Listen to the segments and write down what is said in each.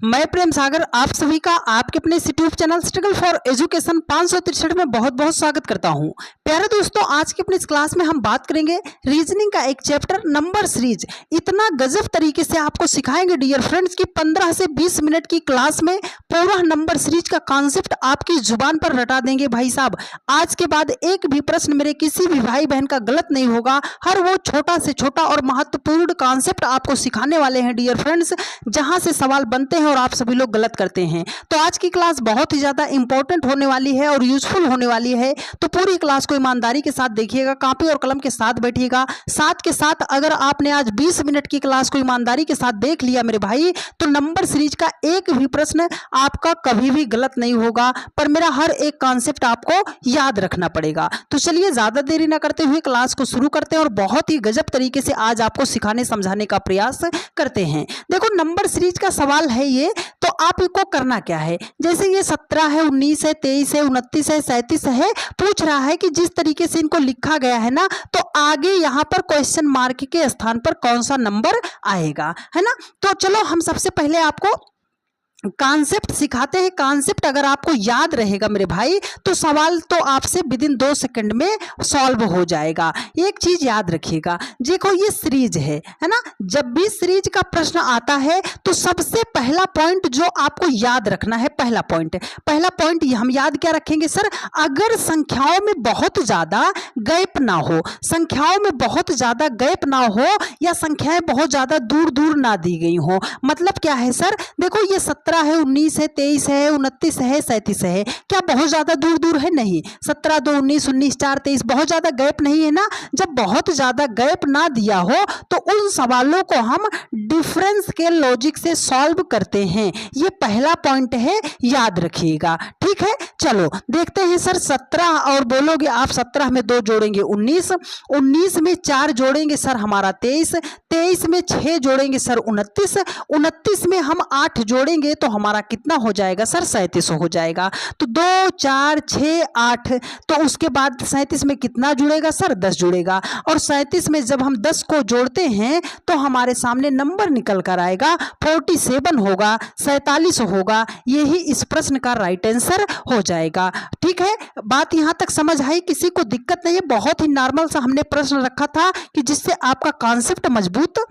मैं प्रेम सागर आप सभी का आपके अपने YouTube channel struggle for education 563 में बहुत बहुत स्वागत करता हूं। प्यारे दोस्तों, आज की अपनी इस क्लास में हम बात करेंगे रीजनिंग का एक चैप्टर नंबर सीरीज। इतना गजब तरीके से आपको सिखाएंगे डियर फ्रेंड्स कि 15 से 20 मिनट की क्लास में पूरा नंबर सीरीज का कॉन्सेप्ट आपकी जुबान पर रटा देंगे भाई साहब। आज के बाद एक भी प्रश्न मेरे किसी भी भाई बहन का गलत नहीं होगा। हर वो छोटा से छोटा और महत्वपूर्ण कॉन्सेप्ट आपको सिखाने वाले हैं डियर फ्रेंड्स, जहां से सवाल बनते हैं और आप सभी लोग गलत करते हैं। तो आज की क्लास बहुत ही ज्यादा इंपॉर्टेंट होने वाली है और यूजफुल होने वाली है। तो पूरी क्लास को ईमानदारी के साथ देखिएगा, कॉपी और कलम के साथ बैठिएगा। साथ के साथ अगर आपने आज 20 मिनट की क्लास को ईमानदारी के साथ देख लिया मेरे भाई, तो नंबर सीरीज का एक भी प्रश्न आपका कभी भी गलत नहीं होगा। पर मेरा हर एक कॉन्सेप्ट आपको याद रखना पड़ेगा। तो चलिए ज्यादा देरी ना करते हुए क्लास को शुरू करते हैं और बहुत ही गजब तरीके से आज आपको सिखाने समझाने का प्रयास करते हैं। देखो, नंबर सीरीज का सवाल है ये, तो आपको करना क्या है। जैसे ये 17 है, 19 है, 23 है, 29 है, 37 है। पूछ रहा है कि जिस तरीके से इनको लिखा गया है ना, तो आगे यहाँ पर क्वेश्चन मार्क के स्थान पर कौन सा नंबर आएगा, है ना। तो चलो हम सबसे पहले आपको कॉन्सेप्ट सिखाते हैं। कॉन्सेप्ट अगर आपको याद रहेगा मेरे भाई, तो सवाल तो आपसे विद इन 2 सेकंड में सॉल्व हो जाएगा। एक चीज याद रखिएगा, देखो ये सीरीज है ना। जब भी सीरीज का प्रश्न आता है तो सबसे पहला पॉइंट जो आपको याद रखना है, पहला पॉइंट हम याद क्या रखेंगे सर, अगर संख्याओं में बहुत ज्यादा गैप ना हो, संख्याओं में बहुत ज्यादा गैप ना हो, या संख्याएं बहुत ज्यादा दूर दूर ना दी गई हो। मतलब क्या है सर, देखो ये 17 है, 19 है, 23 है, 29 है, 37 है। क्या बहुत ज्यादा दूर दूर है? नहीं। 17 2 19, 19 4 23, बहुत ज्यादा गैप नहीं है ना। जब बहुत ज्यादा गैप ना दिया हो तो उन सवालों को हम डिफरेंस के लॉजिक से सॉल्व करते हैं। ये पहला पॉइंट है, याद रखिएगा। ठीक है, चलो देखते हैं सर। 17 और बोलोगे आप, 17 में 2 जोड़ेंगे 19, 19 में 4 जोड़ेंगे सर हमारा 23, 23 में 6 जोड़ेंगे सर 29, 29 में हम 8 जोड़ेंगे तो हमारा कितना हो जाएगा सर, 37 हो जाएगा। तो 2 4 6 8, तो उसके बाद 37 में कितना जुड़ेगा सर, 10 जुड़ेगा। और 37 में जब हम 10 को जोड़ते हैं तो हमारे सामने नंबर निकल कर आएगा 47 होगा, 47 होगा। यही इस प्रश्न का राइट आंसर हो जाएगा। ठीक है, बात यहां तक समझ आई, किसी को दिक्कत नहीं है। बहुत ही नॉर्मल सा हमने प्रश्न रखा था कि जिससे आपका कॉन्सेप्ट मजबूत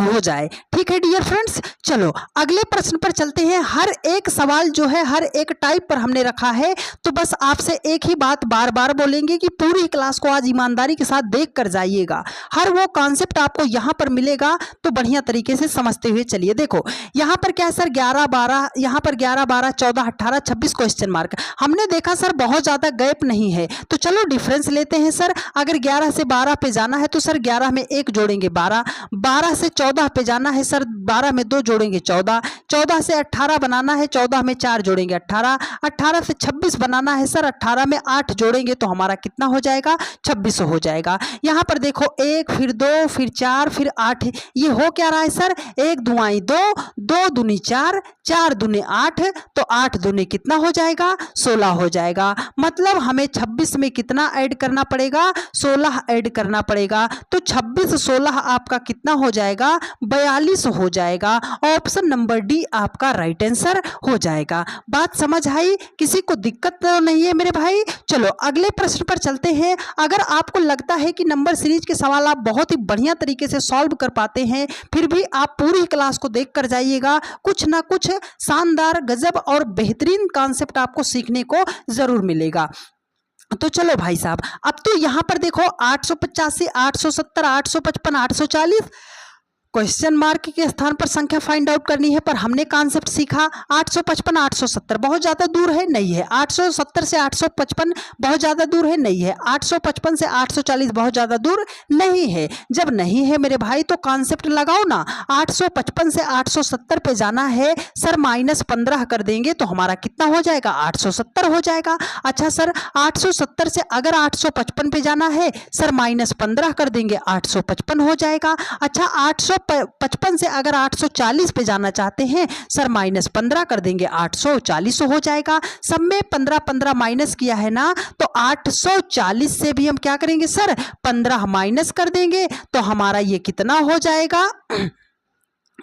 हो जाए। ठीक है डियर फ्रेंड्स, चलो अगले प्रश्न पर चलते हैं। हर एक सवाल जो है हर एक टाइप पर हमने रखा है, तो बस आपसे एक ही बात बार बार बोलेंगे कि पूरी क्लास को आज ईमानदारी के साथ देख कर जाइएगा। हर वो कॉन्सेप्ट आपको यहाँ पर मिलेगा, तो बढ़िया तरीके से समझते हुए चलिए। देखो यहाँ पर क्या है सर, 11 12, यहाँ पर 11 12 14 18 26 क्वेश्चन मार्क। हमने देखा सर बहुत ज्यादा गैप नहीं है, तो चलो डिफरेंस लेते हैं सर। अगर 11 से 12 पे जाना है तो सर 11 में 1 जोड़ेंगे 12, 12 से 14 पे जाना है सर, 12 में 2 जोड़ेंगे 14, 14 से 18 बनाना है, 14 में 4 जोड़ेंगे 18, 18 से 26 बनाना है सर, 18 में 8 जोड़ेंगे तो हमारा कितना हो जाएगा, 26 हो जाएगा। यहाँ पर देखो 1 फिर 2 फिर 4 फिर 8, ये हो क्या रहा है सर, 1 दुआई 2, 2 दूनी 4, 4 दूनी 8, तो 8 दूनी कितना हो जाएगा, 16 हो जाएगा। मतलब हमें 26 में कितना ऐड करना पड़ेगा, 16 ऐड करना पड़ेगा। तो 26 16 आपका कितना हो जाएगा, 42 हो जाएगा। ऑप्शन नंबर डी आपका राइट आंसर हो जाएगा। बात समझ आई, किसी को दिक्कत तो नहीं है मेरे भाई। चलो अगले प्रश्न पर चलते हैं। अगर आपको लगता है कि नंबर सीरीज के सवाल आप बहुत ही बढ़िया तरीके से सॉल्व कर पाते हैं, फिर भी आप पूरी क्लास को देख कर जाइएगा। कुछ ना कुछ शानदार गजब और बेहतरीन कॉन्सेप्ट आपको सीखने को जरूर मिलेगा। तो चलो भाई साहब, अब तो यहां पर देखो 885 870 855 840 क्वेश्चन मार्क के स्थान पर संख्या फाइंड आउट करनी है। पर हमने कॉन्सेप्ट सीखा 855 870 बहुत ज्यादा दूर है, नहीं है। 870 से 855 बहुत ज्यादा दूर है, नहीं है। 855 से 840 बहुत ज्यादा दूर नहीं है। जब नहीं है मेरे भाई तो कॉन्सेप्ट लगाओ ना। 855 से 870 पे जाना है सर, -15 कर देंगे तो हमारा कितना हो जाएगा, 870 हो जाएगा। अच्छा सर 870 से अगर 855 पे जाना है सर, -15 कर देंगे 855 हो जाएगा। अच्छा 855 से अगर 840 पे जाना चाहते हैं सर, -15 कर देंगे 840 हो जाएगा। सब में 15 15 माइनस किया है ना, तो 840 से भी हम क्या करेंगे सर, 15 माइनस कर देंगे तो हमारा ये कितना हो जाएगा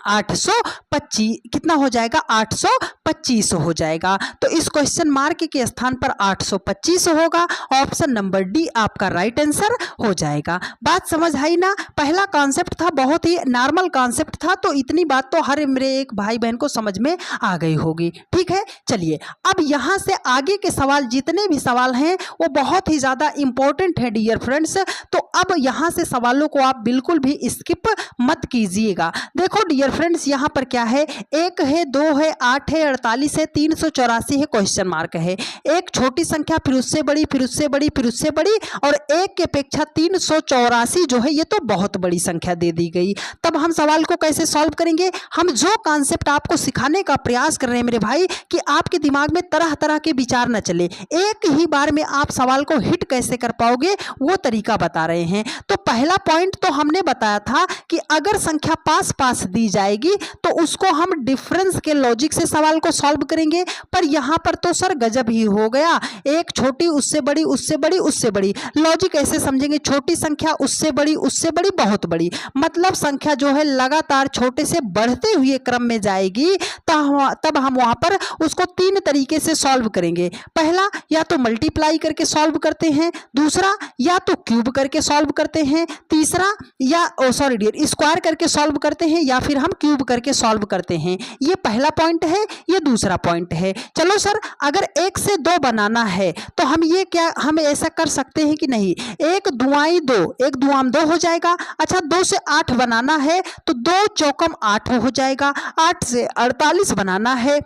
825 कितना हो जाएगा, 825 हो जाएगा। तो इस क्वेश्चन मार्क के स्थान पर 825 होगा। ऑप्शन नंबर डी आपका राइट आंसर हो जाएगा। बात समझ आई ना। पहला कॉन्सेप्ट था, बहुत ही नॉर्मल कॉन्सेप्ट था, तो इतनी बात तो हर मेरे एक भाई बहन को समझ में आ गई होगी। ठीक है, चलिए अब यहाँ से आगे के सवाल, जितने भी सवाल हैं वो बहुत ही ज़्यादा इंपॉर्टेंट है डियर फ्रेंड्स। तो अब यहाँ से सवालों को आप बिल्कुल भी स्किप मत कीजिएगा। देखो डियर फ्रेंड्स, यहाँ पर क्या है, 1 है, 2 है, 8 है, 48 है, 384 है, क्वेश्चन मार्क है। एक छोटी संख्या, फिर उससे बड़ी, फिर उससे बड़ी, फिर उससे बड़ी, और एक की अपेक्षा 384 जो है ये तो बहुत बड़ी संख्या दे दी गई। तब हम सवाल को कैसे सॉल्व करेंगे? हम जो कॉन्सेप्ट आपको सिखाने का प्रयास कर रहे हैं मेरे भाई, कि आपके दिमाग में तरह तरह के विचार न चले, एक ही बार में आप सवाल को हिट कैसे कर पाओगे वो तरीका बता रहे हैं। तो पहला पॉइंट तो हमने बताया था कि अगर संख्या पास पास दी जाएगी तो उसको हम डिफरेंस के लॉजिक से सवाल को सॉल्व करेंगे। पर यहाँ पर तो सर गजब ही हो गया, एक छोटी उससे बड़ी, उससे बड़ी, उससे बड़ी। लॉजिक ऐसे समझेंगे, छोटी संख्या उससे बड़ी, उससे बड़ी, बहुत बड़ी, मतलब संख्या जो है लगातार छोटे से बढ़ते हुए क्रम में जाएगी। तब हम वहाँ पर उसको 3 तरीके से सॉल्व करेंगे। पहला, या तो मल्टीप्लाई करके सॉल्व करते हैं, दूसरा या तो क्यूब करके सॉल्व करते हैं, तीसरा या स्क्वायर करके सॉल्व करते हैं, या फिर हम क्यूब करके सॉल्व करते हैं। ये पहला पॉइंट है, ये दूसरा पॉइंट है। चलो सर, अगर 1 से 2 बनाना है तो हम ऐसा कर सकते हैं कि नहीं, 1 दुआई 2, 1 दुआम 2 हो जाएगा। अच्छा, 2 से 8 बनाना है तो 2 चौकम 8 हो जाएगा। 8 से 48 बनाना है,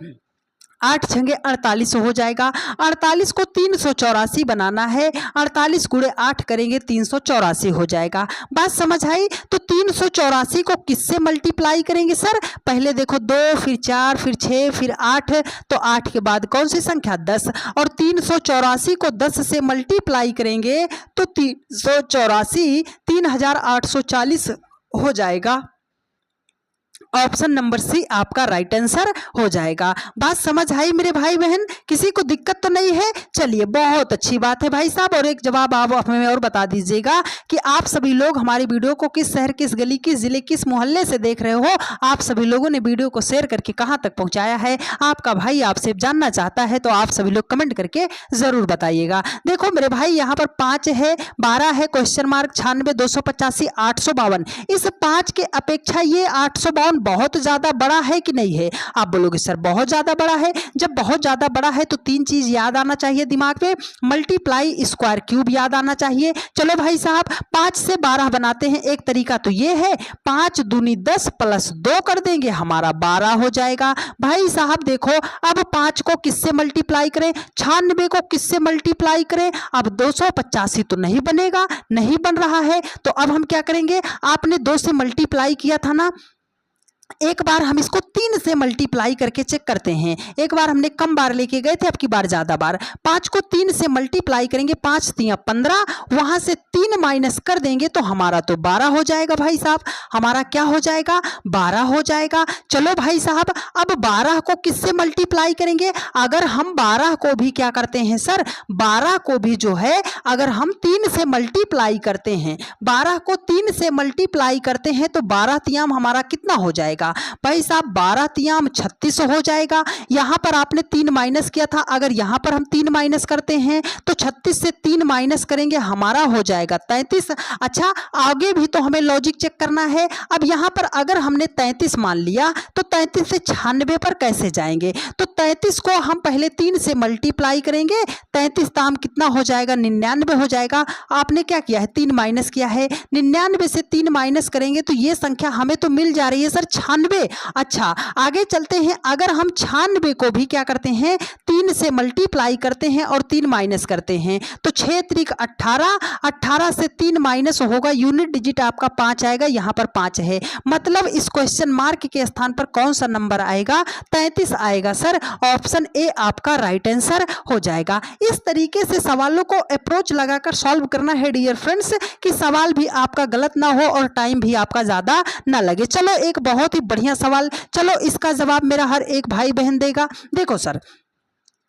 8 छंगे 48 हो जाएगा। 48 को 384 बनाना है, 48 गुणे 8 करेंगे 384 हो जाएगा। बात समझ आई? तो 384 को किससे मल्टीप्लाई करेंगे सर? पहले देखो 2, फिर 4, फिर 6, फिर 8, तो 8 के बाद कौन सी संख्या? 10, और 384 को 10 से मल्टीप्लाई करेंगे तो 384 3840 हो जाएगा। ऑप्शन नंबर सी आपका राइट आंसर हो जाएगा। बात समझ आई मेरे भाई बहन? किसी को दिक्कत तो नहीं है? चलिए, बहुत अच्छी बात है भाई साहब। और एक जवाब आप हमें और बता दीजिएगा कि आप सभी लोग हमारी वीडियो को किस शहर, किस गली, किस जिले, किस मोहल्ले से देख रहे हो। आप सभी लोगों ने वीडियो को शेयर करके कहाँ तक पहुँचाया है, आपका भाई आपसे जानना चाहता है, तो आप सभी लोग कमेंट करके ज़रूर बताइएगा। देखो मेरे भाई, यहाँ पर 5 है, 12 है, क्वेश्चन मार्क 96, 285, 852। इस 5 के अपेक्षा ये 852 बहुत ज्यादा बड़ा है कि नहीं है? आप बोलोगे सर बहुत ज्यादा बड़ा है। जब बहुत ज्यादा बड़ा है तो 3 चीज याद आना चाहिए दिमाग में, मल्टीप्लाई, स्क्वायर, क्यूब याद आना चाहिए। चलो भाई साहब, 5 से 12 बनाते हैं। एक तरीका तो ये है, 5 दूनी 10 प्लस 2 कर देंगे, हमारा 12 हो जाएगा। भाई साहब देखो, अब 5 को किससे मल्टीप्लाई करें? 96 को किससे मल्टीप्लाई करें? अब 285 तो नहीं बनेगा, नहीं बन रहा है। तो अब हम क्या करेंगे? आपने 2 से मल्टीप्लाई किया था ना, एक बार हम इसको 3 से मल्टीप्लाई करके चेक करते हैं। एक बार हमने कम बार लेके गए थे, अब की बार ज्यादा बार। 5 को 3 से मल्टीप्लाई करेंगे, 5 3 15, वहां से 3 माइनस कर देंगे तो हमारा तो 12 हो जाएगा। भाई साहब हमारा क्या हो जाएगा? 12 हो जाएगा। चलो भाई साहब, अब 12 को किससे मल्टीप्लाई करेंगे? अगर हम 12 को भी क्या करते हैं सर, 12 को भी जो है अगर हम 3 से मल्टीप्लाई करते हैं, 12 को 3 से मल्टीप्लाई करते हैं तो 12 तियाम हमारा कितना हो जाएगा भाई साहब? 12 तियाम 36 हो जाएगा। यहां पर आपने 3 माइनस किया था, अगर यहां पर हम 3 माइनस करते हैं तो 36 से 3 माइनस करेंगे, हमारा हो जाएगा 33। अच्छा, आगे भी तो हमें लॉजिक चेक करना है। अब यहां पर अगर हमने 33 मान लिया तो 33 से 96 पर कैसे जाएंगे? तो 33 को हम पहले 3 से मल्टीप्लाई करेंगे, 33 दाम कितना हो जाएगा? 99 हो जाएगा। आपने क्या किया है? 3 माइनस किया है। 99 से 3 माइनस करेंगे तो ये संख्या हमें तो मिल जा रही है सर 96। अच्छा, आगे चलते हैं। अगर हम 96 को भी क्या करते हैं? 3 से मल्टीप्लाई करते हैं और 3 माइनस करते हैं तो 6 त्रिक 18, 18 से 3 माइनस होगा, यूनिट डिजिट आपका 5 आएगा, यहाँ पर 5 है। मतलब इस क्वेश्चन मार्क के स्थान पर कौन सा नंबर आएगा? 33 आएगा सर। ऑप्शन ए आपका राइट आंसर हो जाएगा। इस तरीके से सवालों को अप्रोच लगाकर सॉल्व करना है डियर फ्रेंड्स, कि सवाल भी आपका गलत ना हो और टाइम भी आपका ज्यादा ना लगे। चलो, एक बहुत ही बढ़िया सवाल, चलो इसका जवाब मेरा हर एक भाई बहन देगा। देखो सर,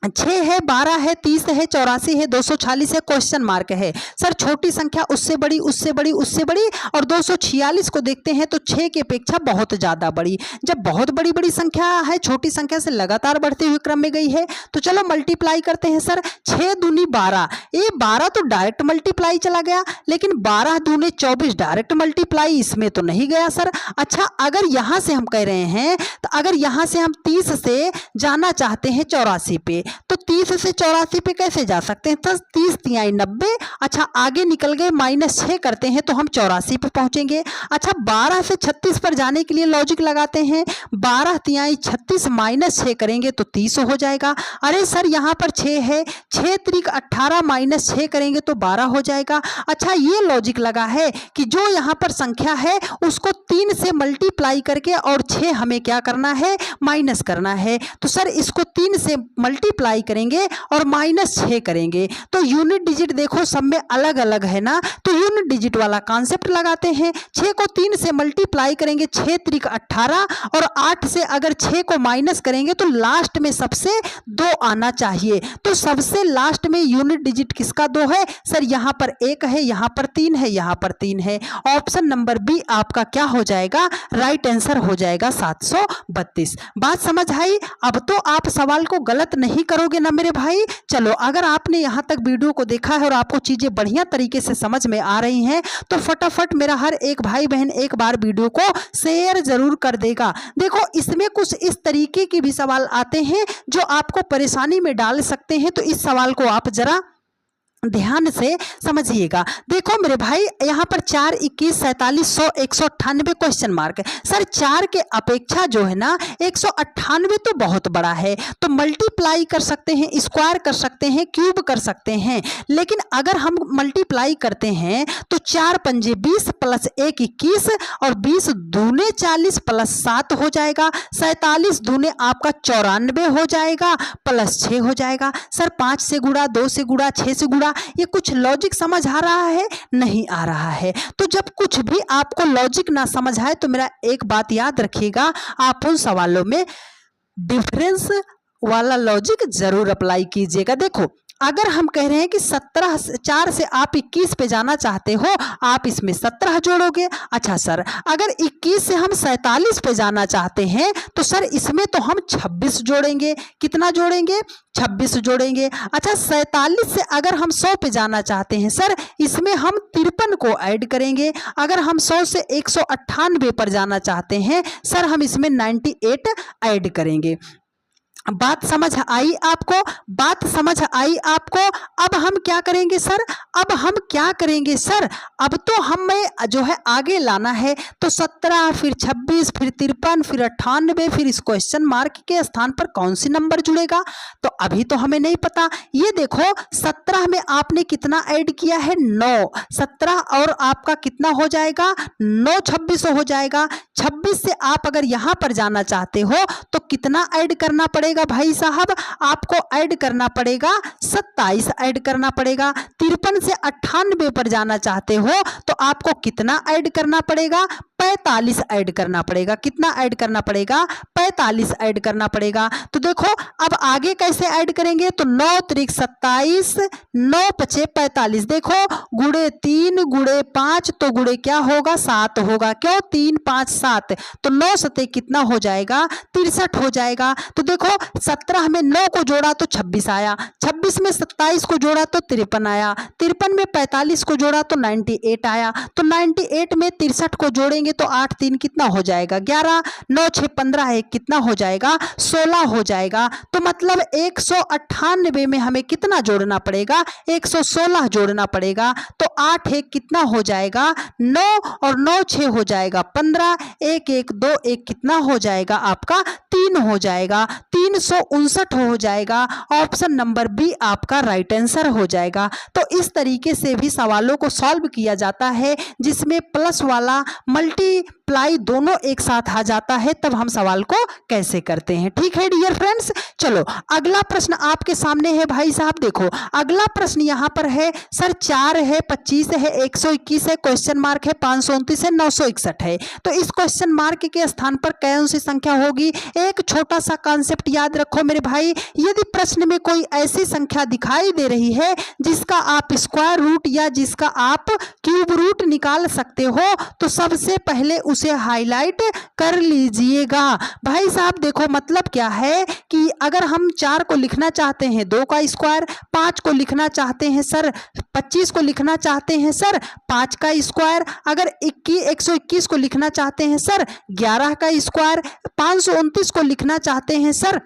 6 है, 12 है, 30 है, 84 है, 246 है, क्वेश्चन मार्क है। सर छोटी संख्या उससे बड़ी, उससे बड़ी, उससे बड़ी, और 246 को देखते हैं तो 6 की अपेक्षा बहुत ज़्यादा बड़ी। जब बहुत बड़ी बड़ी संख्या है, छोटी संख्या से लगातार बढ़ते हुए क्रम में गई है, तो चलो मल्टीप्लाई करते हैं। सर 6 दूनी 12, ये 12 तो डायरेक्ट मल्टीप्लाई चला गया, लेकिन 12 दूने 24 डायरेक्ट मल्टीप्लाई इसमें तो नहीं गया सर। अच्छा, अगर यहाँ से हम कह रहे हैं, तो अगर यहाँ से हम 30 से जाना चाहते हैं 84 पे, तो 30 से 84 पे कैसे जा सकते हैं? तो 30 तिहाई 90। अच्छा, आगे निकल गए, -6 करते हैं तो हम 84 पे पहुंचेंगे। अच्छा, 12 से 36 पर जाने के लिए लॉजिक लगाते हैं, 12 तिहाई 36 -6 करेंगे तो 30 हो जाएगा। अरे सर यहाँ पर 6 है, 6 त्रिक 18 -6 करेंगे तो 12 हो जाएगा। अच्छा, ये लॉजिक लगा है कि जो यहाँ पर संख्या है उसको 3 से मल्टीप्लाई करके और 6 हमें क्या करना है? माइनस करना है। तो सर इसको 3 से मल्टीप्लाई करेंगे और -6 करेंगे, तो यूनिट डिजिट देखो सब में अलग अलग है ना, तो यूनिट डिजिट वाला कॉन्सेप्ट लगाते हैं। 6 को 3 से मल्टीप्लाई करेंगे, 6 त्रिक 18, और 8 से अगर 6 को माइनस करेंगे तो लास्ट में सबसे 2 आना चाहिए। तो सबसे लास्ट में यूनिट डिजिट किसका 2 है? सर यहाँ पर 1 है, यहाँ पर 3 है, यहाँ पर 3 है। ऑप्शन नंबर बी आपका क्या हो जाएगा? राइट आंसर हो जाएगा 732। बात समझ आई? अब तो आप सवाल को गलत नहीं करोगे ना मेरे भाई। चलो, अगर आपने यहाँ तक वीडियो को देखा है और आपको चीजें बढ़िया तरीके से समझ में आ रही हैं, तो फटाफट मेरा हर एक भाई बहन एक बार वीडियो को शेयर जरूर कर देगा। देखो, इसमें कुछ इस तरीके के भी सवाल आते हैं जो आपको परेशानी में डाल सकते हैं, तो इस सवाल को आप जरा ध्यान से समझिएगा। देखो मेरे भाई, यहाँ पर 4, 21, 47, 100, 198 क्वेश्चन मार्क। सर 4 के अपेक्षा जो है ना 198 तो बहुत बड़ा है, तो मल्टीप्लाई कर सकते हैं, स्क्वायर कर सकते हैं, क्यूब कर सकते हैं। लेकिन अगर हम मल्टीप्लाई करते हैं तो 4 पंजे 20 प्लस 1 21, और 20 दूने 40 प्लस 7 हो जाएगा, 47 दूने आपका 94 हो जाएगा, प्लस 6 हो जाएगा। सर 5 से गुणा, 2 से गुणा, 6 से गुणा, ये कुछ लॉजिक समझ आ रहा है? नहीं आ रहा है। तो जब कुछ भी आपको लॉजिक ना समझ आए तो मेरा एक बात याद रखिएगा, आप उन सवालों में डिफरेंस वाला लॉजिक जरूर अप्लाई कीजिएगा। देखो, अगर हम कह रहे हैं कि 4 से आप 21 पे जाना चाहते हो, आप इसमें 17 जोड़ोगे। अच्छा सर, अगर 21 से हम 47 पे जाना चाहते हैं तो सर इसमें तो हम 26 जोड़ेंगे। कितना जोड़ेंगे? 26 जोड़ेंगे। अच्छा, 47 से अगर हम 100 पे जाना चाहते हैं सर, इसमें हम 53 को ऐड करेंगे। अगर हम 100 से 198 पर जाना चाहते हैं सर, हम इसमें 98 ऐड करेंगे। बात समझ आई आपको? बात समझ आई आपको? अब हम क्या करेंगे सर? अब हम क्या करेंगे सर? अब तो हमें जो है आगे लाना है, तो 17, फिर 26, फिर 53, फिर 98, फिर इस क्वेश्चन मार्क के स्थान पर कौन सी नंबर जुड़ेगा? तो अभी तो हमें नहीं पता। ये देखो, 17 में आपने कितना ऐड किया है? 9। 17 और आपका कितना हो जाएगा? 9 26 हो जाएगा। 26 से आप अगर यहाँ पर जाना चाहते हो तो कितना ऐड करना पड़ेगा भाई साहब? आपको ऐड करना पड़ेगा 27 ऐड करना पड़ेगा। 53 से 98 पर जाना चाहते हो तो आपको कितना ऐड करना पड़ेगा? 45 ऐड करना पड़ेगा। कितना ऐड करना पड़ेगा? 45 ऐड करना पड़ेगा। तो देखो, अब आगे कैसे ऐड करेंगे? तो 9 त्रिक 27, 9 पचे 45। देखो, गुणे 3 गुणे 5, तो गुणे क्या होगा? 7 होगा। क्यों? 3 5 7, तो 9 सते कितना हो जाएगा? 63 हो जाएगा। तो देखो, 17 में 9 को जोड़ा तो 26 आया, 26 में 27 को जोड़ा तो 53 आया, 53 में 45 को जोड़ा तो 98 आया। तो 98 में 63 को जोड़ेंगे तो 8 3 कितना हो जाएगा? 11, 9 6 15 है, कितना हो जाएगा? 16 हो जाएगा। तो मतलब 198 में हमें कितना जोड़ना पड़ेगा? 116 जोड़ना पड़ेगा। तो 8 1 कितना हो जाएगा? 9, और 9 6 हो जाएगा 15, 1 1 2 1 कितना हो जाएगा? आपका 3 हो जाएगा। 359 हो जाएगा। ऑप्शन नंबर बी आपका राइट आंसर हो जाएगा। तो इस तरीके से भी सवालों को सॉल्व किया जाता है, जिसमें प्लस वाला मल्टीप्लाई दोनों एक साथ आ जाता है। तब हम सवाल को कैसे करते हैं। ठीक है डियर फ्रेंड्स, चलो अगला प्रश्न आपके सामने है भाई साहब। देखो, अगला प्रश्न यहाँ पर है सर 4 है, 25 है, 121 है, क्वेश्चन मार्क है, 529 है, 961 है। तो इस क्वेश्चन मार्क के स्थान पर कौन सी संख्या होगी? एक एक छोटा सा कॉन्सेप्ट याद रखो मेरे भाई, यदि प्रश्न में कोई ऐसी संख्या दिखाई दे रही है जिसका आप स्क्वायर रूट या जिसका आप क्यूब रूट निकाल सकते हो तो सबसे पहले उसे हाईलाइट कर लीजिएगा। भाई साहब देखो मतलब क्या है कि अगर हम 4 को लिखना चाहते हैं 2 का स्क्वायर, 5 को लिखना चाहते हैं सर 25 को लिखना चाहते हैं सर 5 का स्क्वायर, अगर 121 को लिखना चाहते हैं सर 11 का स्क्वायर, 529 को लिखना चाहते हैं सर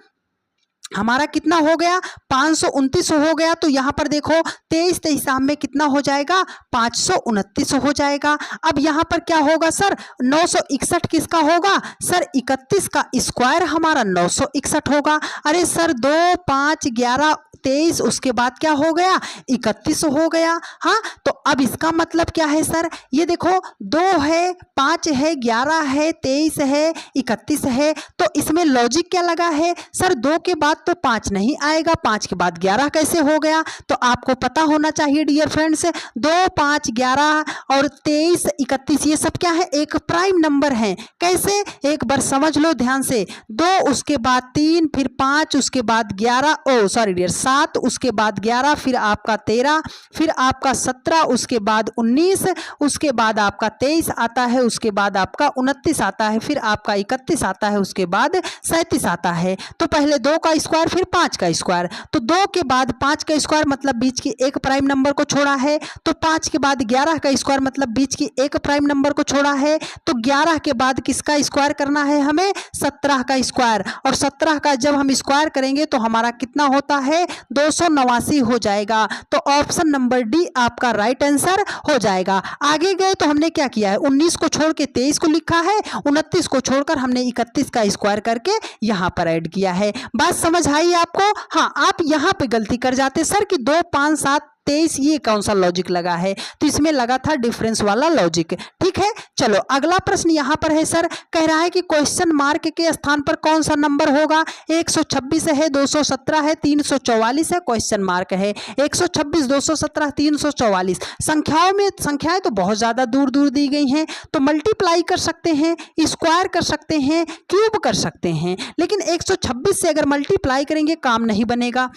हमारा कितना हो गया 529 हो गया। तो यहाँ पर देखो 23 हिसाब में कितना हो जाएगा 529 हो जाएगा। अब यहाँ पर क्या होगा सर 961 किसका होगा सर 31 का स्क्वायर हमारा 961 होगा। अरे सर 2 5 11 23 उसके बाद क्या हो गया 31 हो गया। हाँ तो अब इसका मतलब क्या है सर, ये देखो 2 है 5 है 11 है 23 है 31 है, तो इसमें लॉजिक क्या लगा है सर 2 के बाद तो 5 नहीं आएगा, 5 के बाद 11 कैसे हो गया। तो आपको पता होना चाहिए डियर फ्रेंड्स 2 5 11 और 23 31 ये सब क्या है एक प्राइम नंबर है। कैसे एक बार समझ लो ध्यान से, 2 उसके बाद 3 फिर 5 उसके बाद 11 सॉरी डियर 7 उसके बाद 11 फिर आपका 13 फिर आपका 17 उसके बाद 19 उसके बाद आपका 23 आता है उसके बाद आपका 29 आता है फिर आपका 31 आता है उसके बाद 37 आता है। तो पहले 2 का स्क्वायर फिर 5 का स्क्वायर, तो 2 के बाद 5 का स्क्वायर मतलब बीच की एक प्राइम नंबर को छोड़ा है, तो 5 के बाद 11 का स्क्वायर मतलब बीच की एक प्राइम नंबर को छोड़ा है, तो 11 के बाद किसका स्क्वायर करना है हमें 17 का स्क्वायर, और 17 का जब हम स्क्वायर करेंगे तो हमारा कितना होता है 289 हो जाएगा। तो ऑप्शन नंबर डी आपका राइट आंसर हो जाएगा। आगे गए तो हमने क्या किया है 19 को छोड़ के 23 को लिखा है, 29 को छोड़कर हमने 31 का स्क्वायर करके यहाँ पर ऐड किया है। बात समझ आई आपको। हाँ आप यहाँ पे गलती कर जाते सर कि 2 5 7 23 ये कौन सा लॉजिक लगा है, तो इसमें लगा था डिफरेंस वाला लॉजिक। ठीक है चलो अगला प्रश्न यहाँ पर है सर, कह रहा है कि क्वेश्चन मार्क के स्थान पर कौन सा नंबर होगा, 126 है 217 है 344 है, क्वेश्चन मार्क है 126 217 344। संख्याएं तो बहुत ज्यादा दूर दूर दी गई हैं, तो मल्टीप्लाई कर सकते हैं स्क्वायर कर सकते हैं क्यूब कर सकते हैं, लेकिन 126 से अगर मल्टीप्लाई करेंगे काम नहीं बनेगा,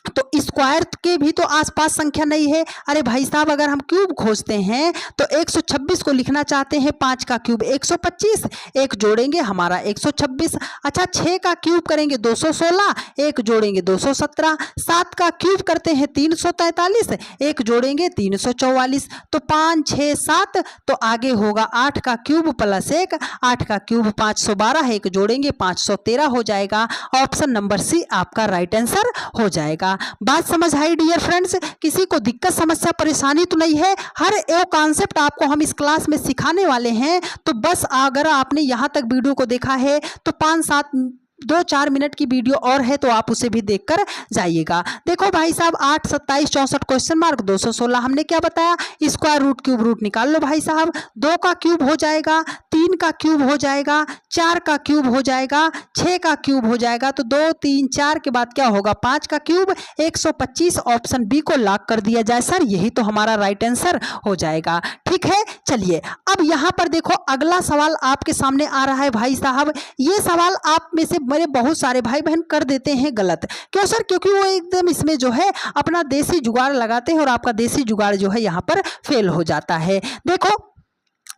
तो स्क्वायर के भी तो आसपास संख्या नहीं है। अरे भाई साहब अगर हम क्यूब खोजते हैं तो 126 को लिखना चाहते हैं 5 का क्यूब 125, एक जोड़ेंगे हमारा 126। अच्छा 6 का क्यूब करेंगे 216, एक जोड़ेंगे 217। 7 का क्यूब करते हैं 343, एक जोड़ेंगे 344। तो 5 6 7 तो आगे होगा 8 का क्यूब प्लस 1, 8 का क्यूब 512, एक जोड़ेंगे 513 हो जाएगा। ऑप्शन नंबर सी आपका राइट आंसर हो जाएगा। बात समझ आई डियर फ्रेंड्स, किसी को दिक्कत समस्या परेशानी तो नहीं है, हर एक कॉन्सेप्ट आपको हम इस क्लास में सिखाने वाले हैं। तो बस अगर आपने यहां तक वीडियो को देखा है तो 2-4 मिनट की वीडियो और है तो आप उसे भी देखकर जाइएगा। देखो भाई साहब 8 27 64 क्वेश्चन मार्क 216 हमने क्या बताया स्क्वायर रूट क्यूब रूट निकाल लो भाई साहब। 2 का क्यूब हो जाएगा, 3 का क्यूब हो जाएगा, 4 का क्यूब हो जाएगा, 6 का क्यूब हो जाएगा, तो 2 3 4 के बाद क्या होगा 5 का क्यूब 125। ऑप्शन बी को लॉक कर दिया जाए सर, यही तो हमारा राइट आंसर हो जाएगा। ठीक है चलिए अब यहाँ पर देखो अगला सवाल आपके सामने आ रहा है भाई साहब। ये सवाल आप में से मेरे बहुत सारे भाई बहन कर देते हैं गलत। क्यों सर? क्योंकि वो एकदम इसमें जो है अपना देसी जुगाड़ लगाते हैं और आपका देसी जुगाड़ जो है यहाँ पर फेल हो जाता है। देखो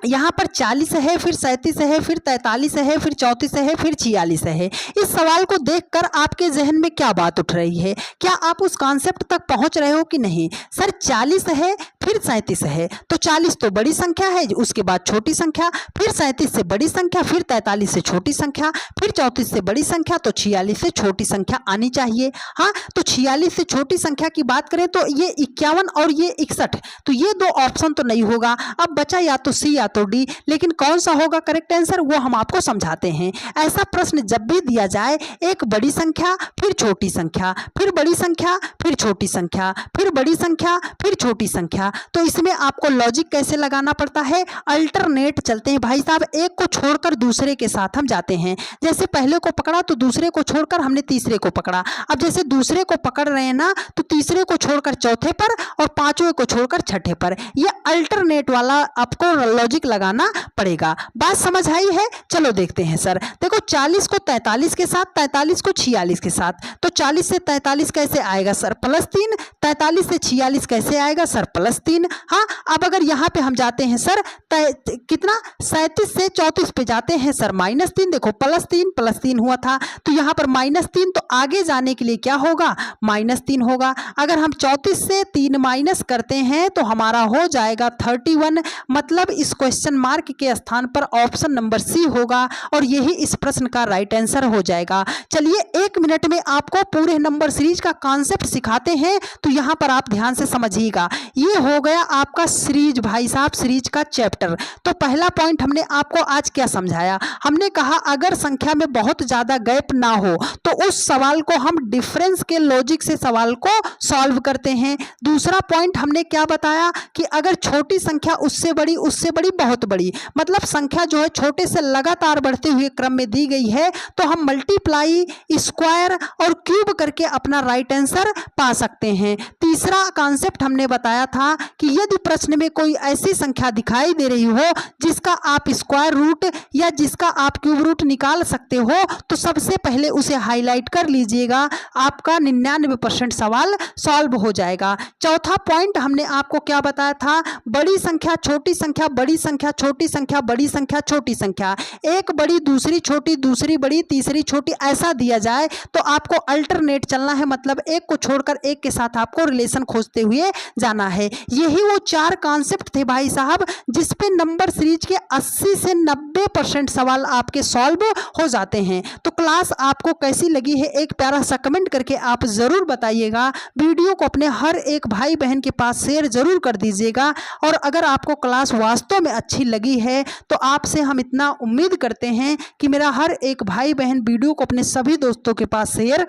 यहाँ पर 40 है, फिर 37 है, फिर 43 है, फिर 34 है, फिर 46 है। इस सवाल को देखकर आपके जहन में क्या बात उठ रही है? क्या आप उस कॉन्सेप्ट तक पहुँच रहे हो कि नहीं? सर 40 है फिर 37 है, तो 40 तो बड़ी संख्या है, उसके बाद छोटी संख्या, फिर 37 से बड़ी संख्या, फिर 43 से छोटी संख्या, फिर 34 से बड़ी संख्या, तो 46 से छोटी संख्या आनी चाहिए। हाँ तो 46 से छोटी संख्या की बात करें तो ये 51 और ये 61, तो ये 2 ऑप्शन तो नहीं होगा। अब बचा या तो सी या तो डी, लेकिन कौन सा होगा करेक्ट आंसर वो हम आपको समझाते हैं। ऐसा प्रश्न जब भी दिया जाए, एक बड़ी संख्या फिर छोटी संख्या, फिर बड़ी संख्या फिर छोटी संख्या, फिर बड़ी संख्या फिर छोटी संख्या, तो इसमें आपको लॉजिक कैसे लगाना पड़ता है? अल्टरनेट चलते हैं भाई साहब, एक को छोड़कर दूसरे के साथ हम जाते हैं। जैसे पहले को पकड़ा तो दूसरे को छोड़कर हमने तीसरे को पकड़ा। अब जैसे दूसरे को पकड़ रहे हैं ना, तो तीसरे को छोड़कर चौथे पर और पांचवें को छोड़कर छठे पर। ये अल्टरनेट वाला आपको लॉजिक लॉजिक लगाना पड़ेगा। बात समझ आई है? चलो देखते हैं सर। देखो 40 को 43 के साथ, 43 को 46 के साथ, तो 40 से 43 कैसे आएगा सर? +3। 43 से 46 कैसे आएगा सर? +3। हाँ, अब अगर यहाँ पे हम जाते हैं सर कितना 37 से 34 पे जाते हैं सर -3। देखो +3 हुआ था, तो यहाँ पर -3, तो आगे जाने के लिए क्या होगा? -3 होगा। अगर हम 34 से 3 माइनस करते हैं तो हमारा हो जाएगा 31। मतलब इस क्वेश्चन मार्क के स्थान पर ऑप्शन नंबर सी होगा और यही इस प्रश्न का राइट आंसर हो जाएगा। चलिए 1 मिनट में आपको पूरे नंबर सीरीज का कॉन्सेप्ट सिखाते हैं, तो यहाँ पर आप ध्यान से समझिएगा। ये हो गया आपका सीरीज भाई साहब, सीरीज का चैप्टर। तो पहला पॉइंट हमने आपको आज क्या समझाया? हमने कहा अगर संख्या में बहुत ज्यादा गैप ना हो तो उस सवाल को हम डिफरेंस के लॉजिक से सवाल को सॉल्व करते हैं। दूसरा पॉइंट हमने क्या बताया कि अगर छोटी संख्या उससे बड़ी बहुत बड़ी, मतलब संख्या जो है छोटे से लगातार बढ़ते हुए क्रम में दी गई है, तो हम मल्टीप्लाई, स्क्वायर और क्यूब करके अपना राइट आंसर पा सकते हैं। तीसरा कॉन्सेप्ट हमने बताया था कि यदि प्रश्न में कोई ऐसी संख्या दिखाई दे रही हो जिसका आप स्क्वायर रूट या जिसका आप क्यूब रूट निकाल सकते हो, तो सबसे पहले उसे हाईलाइट कर लीजिएगा, आपका 99% सवाल सॉल्व हो जाएगा। चौथा पॉइंट हमने आपको क्या बताया था? बड़ी संख्या, छोटी संख्या, बड़ी संख्या, छोटी संख्या, बड़ी संख्या, छोटी संख्या, एक बड़ी, दूसरी छोटी, दूसरी बड़ी, तीसरी छोटी, ऐसा दिया जाए तो आपको अल्टरनेट चलना है, मतलब एक को छोड़कर एक के साथ आपको रिलेशन खोजते हुए जाना है। यही वो 4 कॉन्सेप्ट थे भाई साहब जिसपे नंबर सीरीज के 80 से 90% सवाल आपके सॉल्व हो जाते हैं। तो क्लास आपको कैसी लगी है एक प्यारा सा कमेंट करके आप जरूर बताइएगा। वीडियो को अपने हर एक भाई बहन के पास शेयर जरूर कर दीजिएगा। और अगर आपको क्लास वास्तव में अच्छी लगी है तो आपसे हम इतना उम्मीद करते हैं कि मेरा हर एक भाई बहन वीडियो को अपने सभी दोस्तों के पास शेयर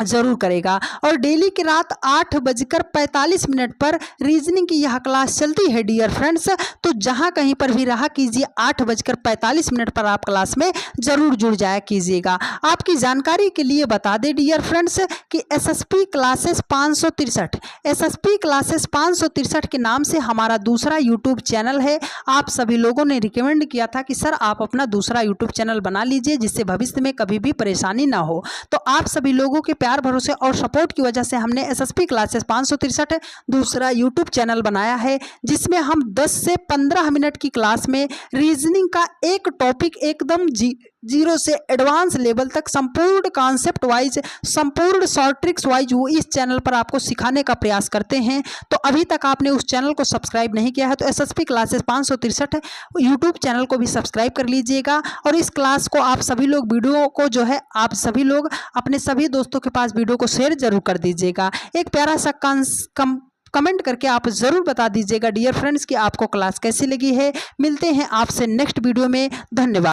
जरूर करेगा। और डेली की रात 8:45 पर रीजनिंग की यह क्लास चलती है डियर फ्रेंड्स। तो जहां कहीं पर भी रहा कीजिए 8:45 पर आप क्लास में जरूर जुड़ जाया कीजिएगा। आपकी जानकारी के लिए बता दें डियर फ्रेंड्स कि एसएसपी क्लासेस 563 एसएसपी क्लासेस 563 के नाम से हमारा दूसरा यूट्यूब चैनल है। आप सभी लोगों ने रिकमेंड किया था कि सर आप अपना दूसरा यूट्यूब चैनल बना लीजिए जिससे भविष्य में कभी भी परेशानी ना हो। तो आप सभी लोगों के प्यार, भरोसे और सपोर्ट की वजह से हमने एसएसपी क्लासेस 563 दूसरा यूट्यूब चैनल बनाया है, जिसमें हम 10 से 15 मिनट की क्लास में रीजनिंग का एक टॉपिक एकदम जीरो से एडवांस लेवल तक संपूर्ण कॉन्सेप्ट वाइज, संपूर्ण शॉर्ट ट्रिक्स वाइज वो इस चैनल पर आपको सिखाने का प्रयास करते हैं। तो अभी तक आपने उस चैनल को सब्सक्राइब नहीं किया है तो एसएसपी क्लासेस 563 यूट्यूब चैनल को भी सब्सक्राइब कर लीजिएगा। और इस क्लास को आप सभी लोग, वीडियो को जो है आप सभी लोग अपने सभी दोस्तों के पास वीडियो को शेयर जरूर कर दीजिएगा। एक प्यारा सा कमेंट करके आप जरूर बता दीजिएगा डियर फ्रेंड्स कि आपको क्लास कैसी लगी है। मिलते हैं आपसे नेक्स्ट वीडियो में। धन्यवाद।